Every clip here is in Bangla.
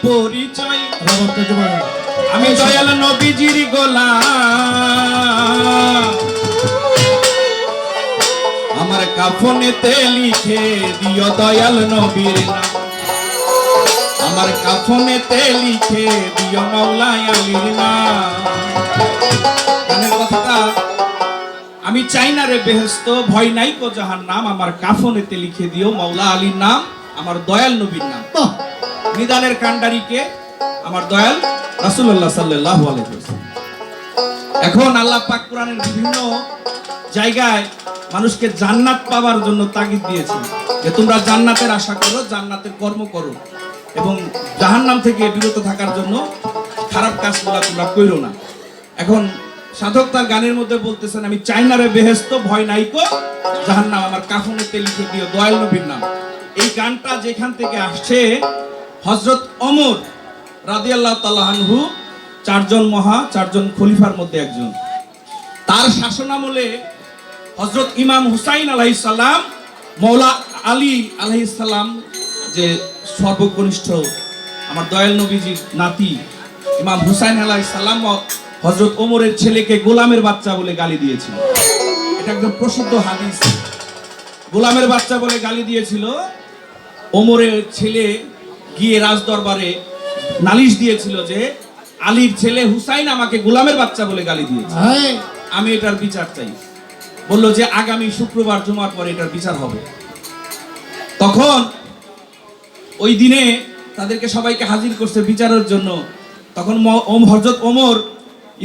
পরিচয়, আমি দয়াল নবীজির গোলাম। আমার কাফনেতে লিখে দিও দয়াল নবীর নাম, আমার কাফনেতে লিখে দিও মাওলা আলীর নাম। গানের কথাটা, আমি চাই না রে বেহেশত, ভয় নাই কো জাহান্নাম, আমার কাফনেতে লিখে দিও মাওলা আলীর নাম, আমার দয়াল নবীর নাম। নিদানের কান্ডারিকে আমার দয়াল রাসূলুল্লাহ সাল্লাল্লাহু আলাইহি ওয়াসাল্লাম। এখন আল্লাহ পাক কোরআনের বিভিন্ন জায়গায় মানুষকে জান্নাত পাওয়ার জন্য তাগিদ দিয়েছেন যে তোমরা জান্নাতের আশা করো, জান্নাতের কর্ম করো এবং জাহান্নাম থেকে বিরত থাকার জন্য খারাপ কাজগুলো তোমরা কইরো না। এখন সাধক তার গানের মধ্যে বলতেছেন, আমি চাই না রে বেহেশত, ভয় নাই কো জাহান্নাম, আমার কাফনেতে লিখে দিও দয়াল নবীর নাম। এই গানটা যেখান থেকে আসছে, হযরত ওমর রাদিয়াল্লাহু তাআলা আনহু চারজন খলিফার মধ্যে একজন। তার শাসনামলে হযরত ইমাম হুসাইন আলাইহিস সালাম, মাওলা আলী আলাইহিস সালাম যে সর্বকনিষ্ঠ আমার দয়াল নবীজির নাতি ইমাম হুসাইন আলাইহিস সালাম হযরত ওমরের ছেলেকে গোলামের বাচ্চা বলে গালি দিয়েছিল। এটা একদম প্রসিদ্ধ হাদিস। গোলামের বাচ্চা বলে গালি দিয়েছিল। ওমরের ছেলে গিয়ে রাজদরবারে নালিশ দিয়েছিল যে আলীর ছেলে হুসাইন আমাকে গোলামের বাচ্চা বলে গালি দিয়েছে, আমি এটার বিচার চাই। বললো যে আগামী শুক্রবার জুমার পরে এটার বিচার হবে। তখন ওই দিনে তাদেরকে সবাইকে হাজির করছে বিচারের জন্য। তখন হযরত ওমর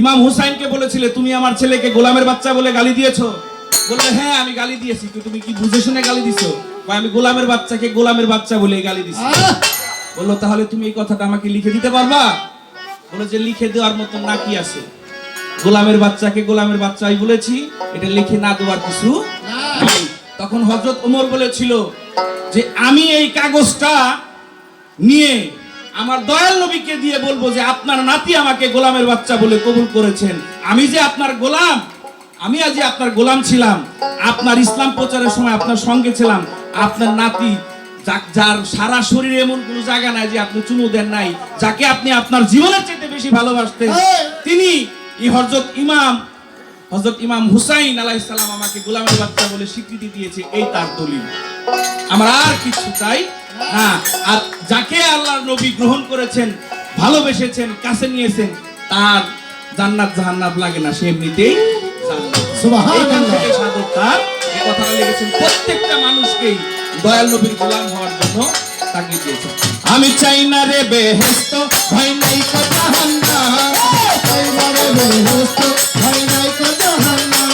ইমাম হুসাইনকে বলেছিল, তুমি আমার ছেলেকে গোলামের বাচ্চা বলে গালি দিয়েছো? বললে হ্যাঁ আমি গালি দিয়েছি। তুমি কি বুঝে শুনে গালি দিছো? আমি গোলামের বাচ্চাকে গোলামের বাচ্চা বলে গালি দিছি। বললো তাহলে তুমি এই কথাটা আমাকে লিখে দিতে পারবা? বলে যে লিখে দেওয়ার মতো না কি আছে, গোলামের বাচ্চাকে গোলামের বাচ্চাই বলেছি, এটা লিখে না দেওয়ার কিছু নাই। তখন হযরত ওমর বলেছিল যে আমি এই কাগজটা নিয়ে আমার দয়াল নবীকে দিয়ে বলবো যে আপনার নাতি আমাকে গোলামের বাচ্চা বলে কবুল করেছেন। আমি যে আপনার গোলাম, আমি আজ আপনার গোলাম ছিলাম, আপনার ইসলাম প্রচারের সময় আপনার সঙ্গে ছিলাম, আপনার নাতি যার সারা শরীরে এমন কোনো জায়গা নাই যে আপনি চুমু দেন নাই, যাকে আপনি আপনার জীবনের চাইতে বেশি ভালোবাসতেন, তিনি হযরত ইমাম হুসাইন আলাইহিস সালাম আমাকে গোলামের বাচ্চা বলে স্বীকৃতি দিয়েছে। এই তার দলিল। আমার আর কিছু চাই না। আর যাকে আল্লাহর নবী গ্রহণ করেছেন, ভালোবেসেছেন, কাছে নিয়েছেন, তার জান্নাত জাহান্নাম লাগে না, সে এমনিতেই জান্নাত। সুবহানাল্লাহ। সাধক তার এই কথাটা লিখেছেন, প্রত্যেকটা মানুষকেই দয়াল নবীর গোলাম হওয়ার জন্য তাগিদ দিয়েছেন। আমি চাই না রে বেহেশত, ভয় নাই কো জাহান্নাম, চাই না রে বেহেশত, ভয় নাই কো জাহান্নাম।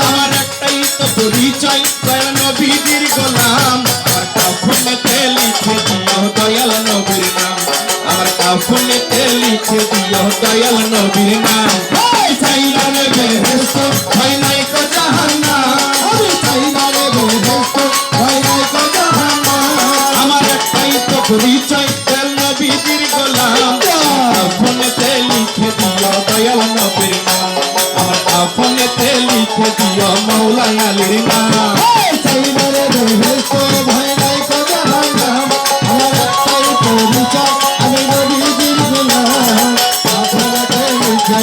আমার একটাই তো পরিচয়, দয়াল নবীর গোলাম। আমার কাফনেতে লিখে দিও দয়াল নবীর নাম, আমার কাফনেতে লিখে দিও দয়াল নবীর নাম। চাই না রে বেহেশত, ভয় নাই কো জাহান্নাম, চাই না রে বেহেশত, ভয় নাই কো জাহান্নাম। আমার একটাই তো পরিচয়, দয়াল নবীর গোলাম। কাফনেতে লিখে দিও দয়াল নবীর নাম, আমার কাফনেতে লিখে দিও মাওলা আলীর নাম। চাই না রে বেহেশত, ভয় নাই কো জাহান্নাম, আমার একটাই পরিচয়, আমি নবীর গোলাম। কাফনেতে লিখে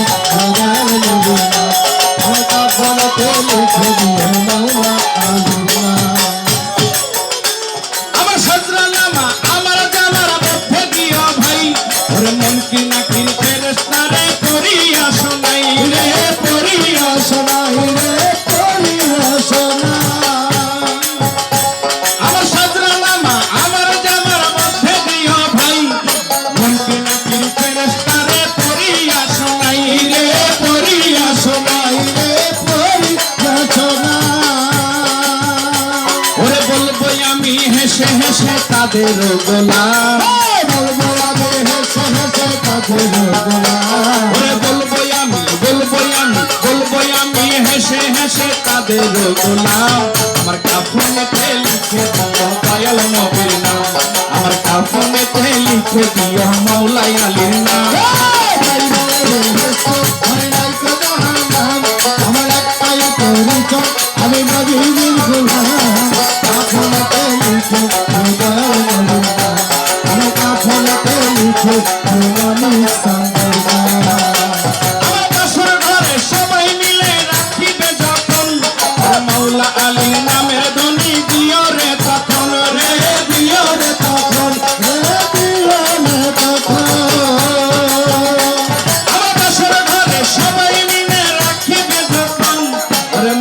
দয়াল নবীর নাম, আমার কাফনেতে লিখে দিও মাওলা আলীর নাম। আমার সাজরা নামা আমার জানার মধ্যে দিও ভাই, ওরে মন কি নাকির ফেরেশতা রে করিয়া শোনাই রে, করিয়া শোনাই রে, করিয়া শোনাই। আমার সাজরা নামা আমার জানার মধ্যে দিও ভাই, মন কি নাকির ফেরেশতা রে করিয়া শোনাই রে, করিয়া শোনাই রে, করিয়া শোনাই। ওরে বলবো আমি হেসে হেসে তাদের গোলাম, বলবো আমি হেসে হেসে তাদের গোলাম। ওরে বলবো আমি হেসে হেসে তাদের গোলাম। আমার কাফনেতে লিখে দিও দয়াল নবীর নাম, আমার কাফনেতে লিখে দিও মাওলা আলীর নাম। আমার একটাই পরিচয়, আমি নবীর গোলাম। কাফনেতে লিখে দিও দয়াল নবীর নাম, আমার কাফনেতে লিখে লিখে মানিক চাঁদের নাম। আমার বাসর ঘরে সবাই মিলে রাখিবে যখন মাওলা আলীর নামের ধ্বনি দিও রে তখন রে দিও রে তখন আমার বাসর ঘরে সবাই মিলে রাখিবে যখন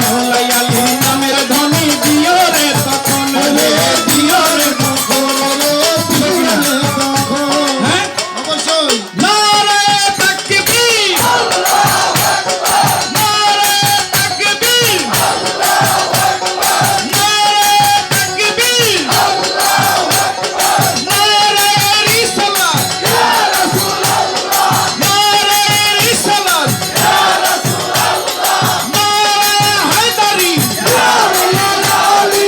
মাওলা আলীর নামের ধ্বনি দিও রে তখন রে দিও রে তখন হ্যাঁ অবশ্যই নারে তাকবীর নারে তাকবীর নারে তাকবীর নারে রিসালাত নারে রিসালাত নারে হায়দারি নারে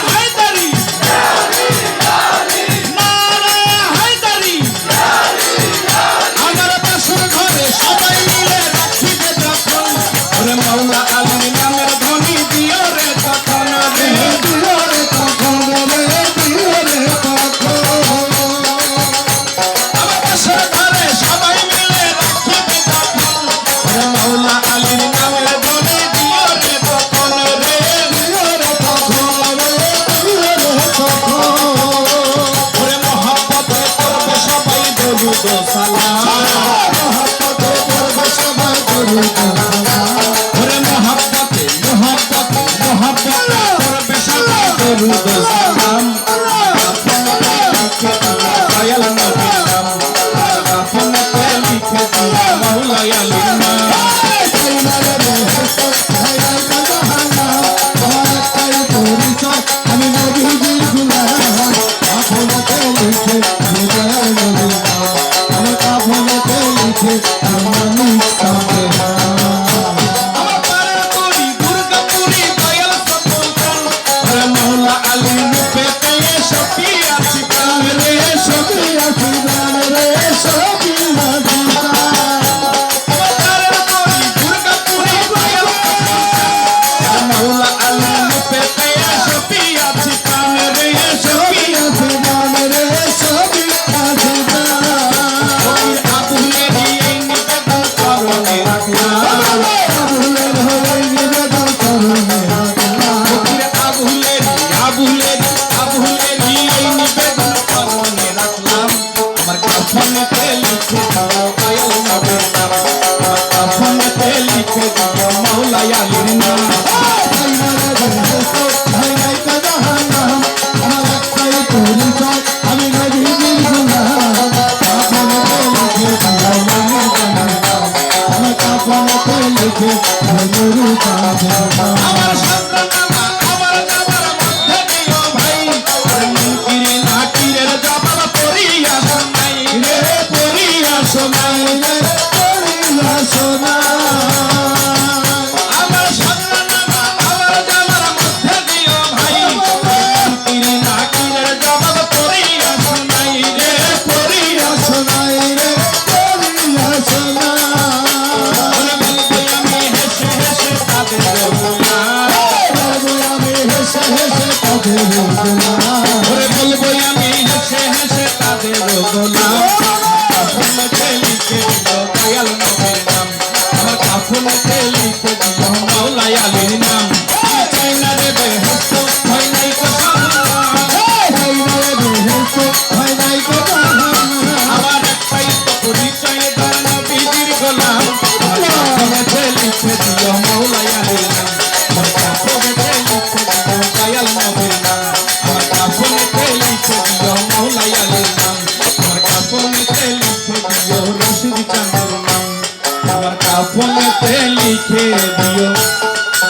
হায়দারি নারে হায়দারি আমার বাসর ঘরে সবাই মিলে রাখিবে যখন ওরে মাওলা আলীর নামের ধ্বনি দিও রে তখন রে দিও রে তখন রে দিও রে তখন আমার বাসর ঘরে সবাই মিলে রাখিবে যখন ওরে মাওলা আলীর নামের ধ্বনি দিও রে তখন রে দিও রে তখন রে দিও রে তখন ওরে মহব্বতে করবে সবাই দরুদ ও সালাম মহব্বতে করবে সবাই দরুদ ও সালাম। ওরে মহব্বতে করবে সবাই দরুদ ও সালাম দয়াল নবীর নাম কাফনেতে লিখে দিও মাওলা আলীর নাম আমি নবীজির গুলাম কাফনেতে লিখে হৃদয় নবীর নাম আমার কাফনেতে লিখে মানিক চাঁদের নাম। আমার পাড়ার তরি দুর্গাপুরি দয়াল সুলতান ওরে মাওলা আলীর রূপে পেয়ে সখী আছি প্রাণ রে সখী সখী আছি প্রাণ রে সখী আছি প্রাণ। আমার পাড়ার তরি দুর্গাপুরি দয়াল সুলতান মাওলা আলীর রূপে পেয়ে সখী আছি প্রাণ রে সখী সখী আছি প্রাণ রে সখী আছি প্রাণ। ফকির আবুলের এই নিবেদন করণে রাখলাম আবুলের হয়ে নিবেদন করুণে রাখলাম। ফকির আবুলের এই নিবেদন করণে রাখলাম আমার কাফনেতে লিখে দাও দয়াল নবীর নাম আমার কাফনেতে লিখে দিও মাওলা আলীর নাম আমি নবীজির গুলাম কাফনেতে লিখে দিও মানিক চাঁদের নাম। আমার কাফনেতে লিখে নূর চাঁদের নাম। আমার সন্তানামা আমার জামার মধ্যে দিও ভাই মুনকির নাকিরের জবাব পড়িয়া শোনাই রে পড়িয়া শোনাই রে আমার সন্তানামা আমার জামার মধ্যে দিও ভাই মুনকির নাকিরের জবাব পড়িয়া শোনাই রে পড়িয়া ওরে বলবো আমি হেসে হেসে তাদের গোলাম ওরে বলবো আমি হেসে হেসে তাদের গোলাম কাফনেতে লিখে দিও দয়াল নবীর নাম আমার কাফনেতে লিখে দিও মাওলা আলীর নাম চাই না রে বেহেশত হয় নাই কথা আমার একটাই তো পরিচয় তার নবীজির গোলাম আমার কাফনেতে লিখে দিও মাওলা আলীর নাম আমার কাফনেতে লিখে দিও দয়াল নবীর নাম আমার কাফনেতে লিখে দিও মাওলা আলীর নাম আমার কাফনেতে লিখে দিও রশিদ চাঁদের নাম আমার কাফনেতে লিখে দিও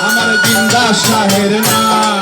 আমার জিন্দা শাহের নাম